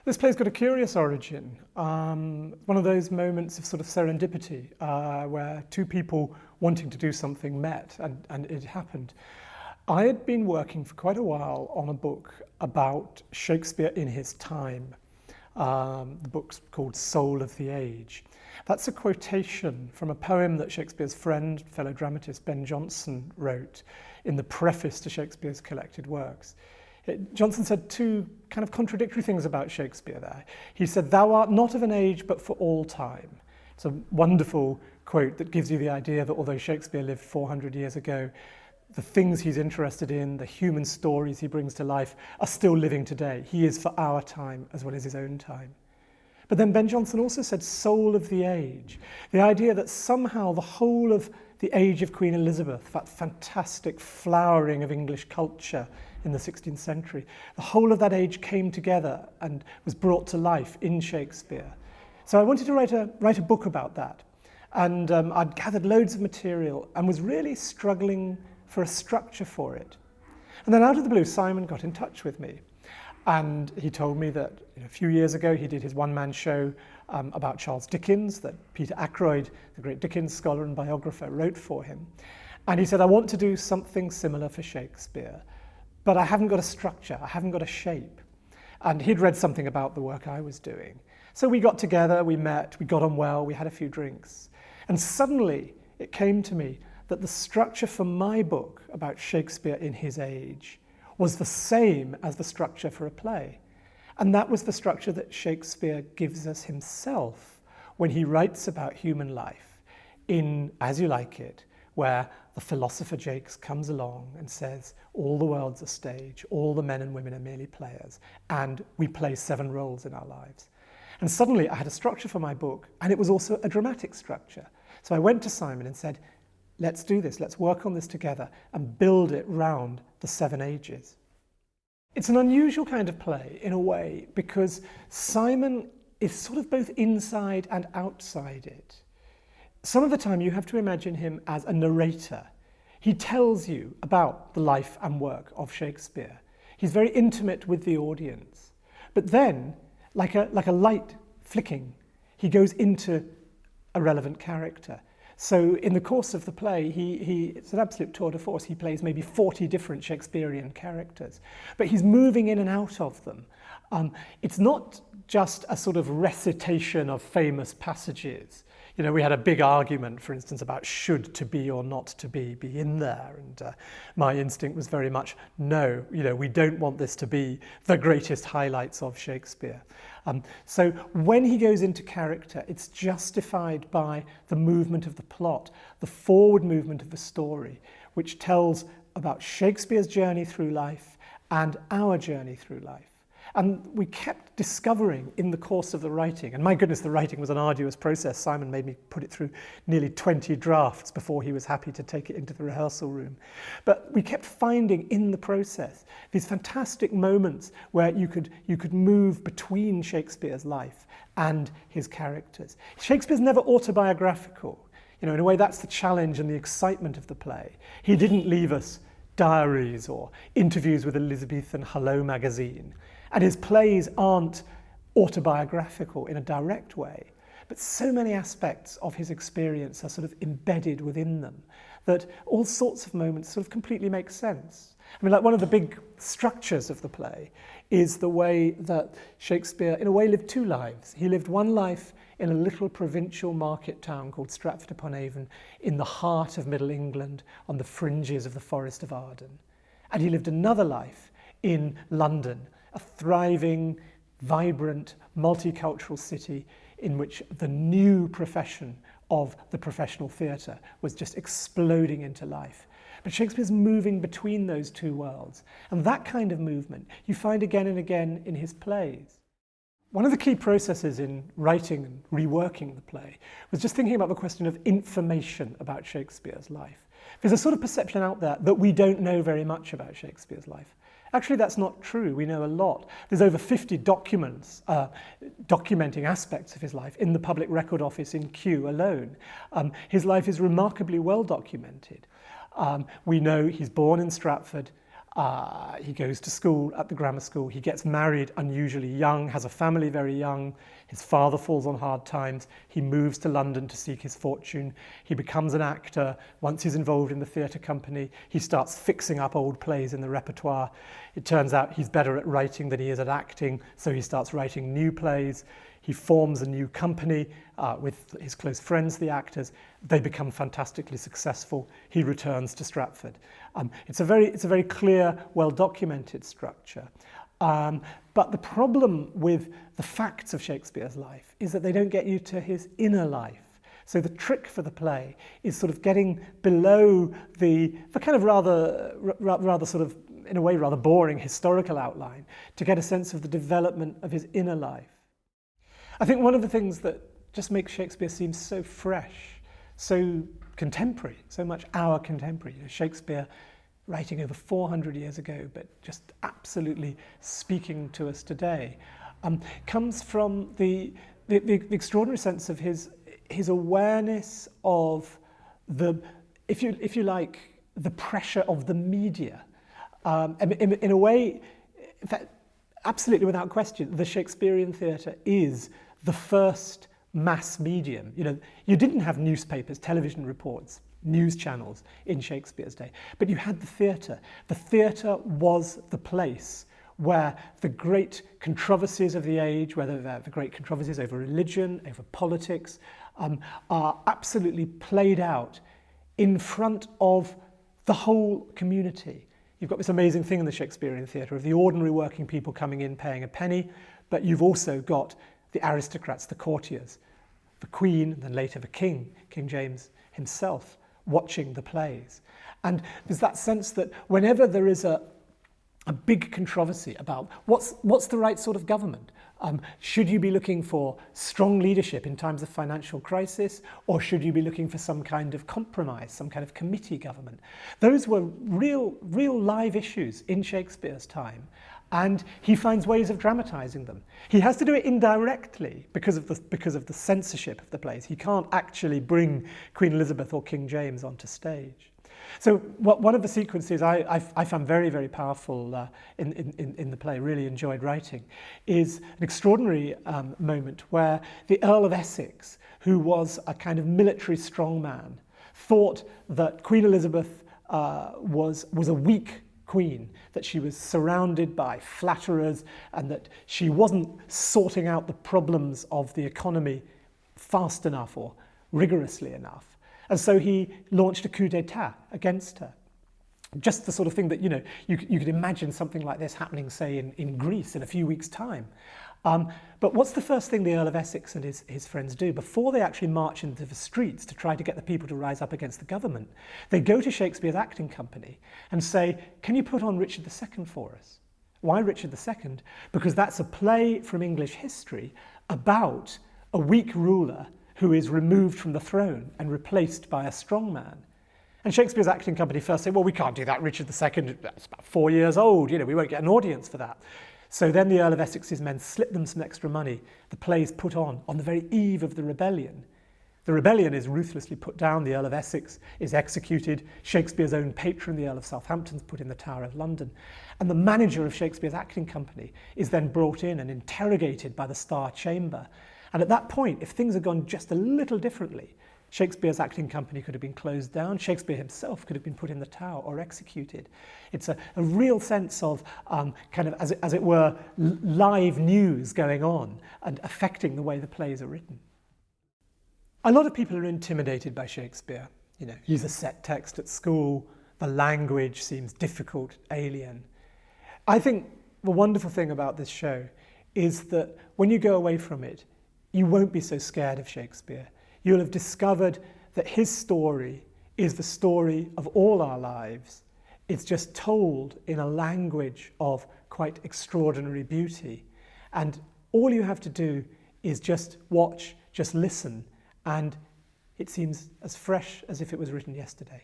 This play's got a curious origin. One of those moments of sort of serendipity where two people wanting to do something met and it happened. I had been working for quite a while on a book about Shakespeare in his time. The book's called Soul of the Age. That's a quotation from a poem that Shakespeare's friend, fellow dramatist Ben Jonson wrote in the preface to Shakespeare's collected works. Jonson said two kind of contradictory things about Shakespeare there. He said, "Thou art not of an age, but for all time." It's a wonderful quote that gives you the idea that although Shakespeare lived 400 years ago, the things he's interested in, the human stories he brings to life, are still living today. He is for our time as well as his own time. But then Ben Jonson also said soul of the age, the idea that somehow the whole of the age of Queen Elizabeth, that fantastic flowering of English culture in the 16th century, the whole of that age came together and was brought to life in Shakespeare. So I wanted to write a book about that. And I'd gathered loads of material and was really struggling for a structure for it. And then out of the blue, Simon got in touch with me. And he told me that a few years ago he did his one-man show about Charles Dickens that Peter Ackroyd, the great Dickens scholar and biographer, wrote for him. And he said, I want to do something similar for Shakespeare, but I haven't got a structure, I haven't got a shape. And he'd read something about the work I was doing. So we got together, we met, we got on well, we had a few drinks. And suddenly it came to me that the structure for my book about Shakespeare in his age was the same as the structure for a play. And that was the structure that Shakespeare gives us himself when he writes about human life in As You Like It, where the philosopher Jakes comes along and says, all the world's a stage, all the men and women are merely players, and we play 7 roles in our lives. And suddenly I had a structure for my book, and it was also a dramatic structure. So I went to Simon and said, let's do this, let's work on this together and build it round the 7 ages. It's an unusual kind of play in a way because Simon is sort of both inside and outside it. Some of the time you have to imagine him as a narrator. He tells you about the life and work of Shakespeare. He's very intimate with the audience. But then, like a light flicking, he goes into a relevant character. So in the course of the play, it's an absolute tour de force. He plays maybe 40 different Shakespearean characters, but he's moving in and out of them. It's not just a sort of recitation of famous passages. You know, we had a big argument, for instance, about should to be or not to be in there. And my instinct was very much, no, we don't want this to be the greatest highlights of Shakespeare. So when he goes into character, it's justified by the movement of the plot, the forward movement of the story, which tells about Shakespeare's journey through life and our journey through life. And we kept discovering in the course of the writing, and my goodness, the writing was an arduous process. Simon made me put it through nearly 20 drafts before he was happy to take it into the rehearsal room. But we kept finding in the process these fantastic moments where you could move between Shakespeare's life and his characters. Shakespeare's never autobiographical. In a way, that's the challenge and the excitement of the play. He didn't leave us diaries or interviews with Elizabethan Hello magazine. And his plays aren't autobiographical in a direct way, but so many aspects of his experience are sort of embedded within them that all sorts of moments sort of completely make sense. I mean, like one of the big structures of the play is the way that Shakespeare, in a way, lived 2 lives. He lived one life in a little provincial market town called Stratford upon Avon in the heart of Middle England on the fringes of the Forest of Arden. And he lived another life in London, a thriving, vibrant, multicultural city in which the new profession of the professional theatre was just exploding into life. But Shakespeare's moving between those 2 worlds, and that kind of movement you find again and again in his plays. One of the key processes in writing and reworking the play was just thinking about the question of information about Shakespeare's life. There's a sort of perception out there that we don't know very much about Shakespeare's life. Actually, that's not true. We know a lot. There's over 50 documents documenting aspects of his life in the Public Record Office in Kew alone. His life is remarkably well documented. We know he's born in Stratford. He goes to school at the grammar school. He gets married unusually young, has a family very young. His father falls on hard times. He moves to London to seek his fortune. He becomes an actor. Once he's involved in the theatre company, he starts fixing up old plays in the repertoire. It turns out he's better at writing than he is at acting, so he starts writing new plays. He forms a new company with his close friends, the actors. They become fantastically successful. He returns to Stratford. It's a very clear, well-documented structure. But the problem with the facts of Shakespeare's life is that they don't get you to his inner life. So the trick for the play is sort of getting below the kind of rather sort of, in a way, rather boring historical outline to get a sense of the development of his inner life. I think one of the things that just makes Shakespeare seem so fresh, so contemporary, so much our contemporary, Shakespeare writing over 400 years ago, but just absolutely speaking to us today, comes from the extraordinary sense of his awareness of if you like, the pressure of the media. In a way, in fact, absolutely without question, the Shakespearean theatre is the first mass medium. You didn't have newspapers, television reports, news channels in Shakespeare's day, but you had the theatre. The theatre was the place where the great controversies of the age, whether they're the great controversies over religion, over politics, are absolutely played out in front of the whole community. You've got this amazing thing in the Shakespearean theatre of the ordinary working people coming in paying a penny, but you've also got the aristocrats, the courtiers, the Queen, and then later the King, King James himself, watching the plays. And there's that sense that whenever there is a big controversy about what's the right sort of government, should you be looking for strong leadership in times of financial crisis, or should you be looking for some kind of compromise, some kind of committee government? Those were real live issues in Shakespeare's time, and he finds ways of dramatizing them. He has to do it indirectly because of the censorship of the plays. He can't actually bring Queen Elizabeth or King James onto stage. So one of the sequences I found very powerful in the play, really enjoyed writing, is an extraordinary moment where the Earl of Essex, who was a kind of military strongman, thought that Queen Elizabeth was a weak queen, that she was surrounded by flatterers and that she wasn't sorting out the problems of the economy fast enough or rigorously enough. And so he launched a coup d'etat against her. Just the sort of thing that, you could imagine something like this happening, say, in Greece in a few weeks' time. But what's the first thing the Earl of Essex and his friends do? Before they actually march into the streets to try to get the people to rise up against the government, they go to Shakespeare's acting company and say, can you put on Richard II for us? Why Richard II? Because that's a play from English history about a weak ruler who is removed from the throne and replaced by a strong man. And Shakespeare's acting company first say, well, we can't do that, Richard II, that's about 4 years old, we won't get an audience for that. So then the Earl of Essex's men slip them some extra money. The play's put on the very eve of the rebellion. The rebellion is ruthlessly put down, the Earl of Essex is executed, Shakespeare's own patron, the Earl of Southampton, is put in the Tower of London. And the manager of Shakespeare's acting company is then brought in and interrogated by the Star Chamber. And at that point, if things had gone just a little differently, Shakespeare's acting company could have been closed down, Shakespeare himself could have been put in the Tower or executed. It's a real sense of kind of, as it were, live news going on and affecting the way the plays are written. A lot of people are intimidated by Shakespeare. Use a set text at school, the language seems difficult, alien. I think the wonderful thing about this show is that when you go away from it, you won't be so scared of Shakespeare. You'll have discovered that his story is the story of all our lives. It's just told in a language of quite extraordinary beauty. And all you have to do is just watch, just listen, and it seems as fresh as if it was written yesterday.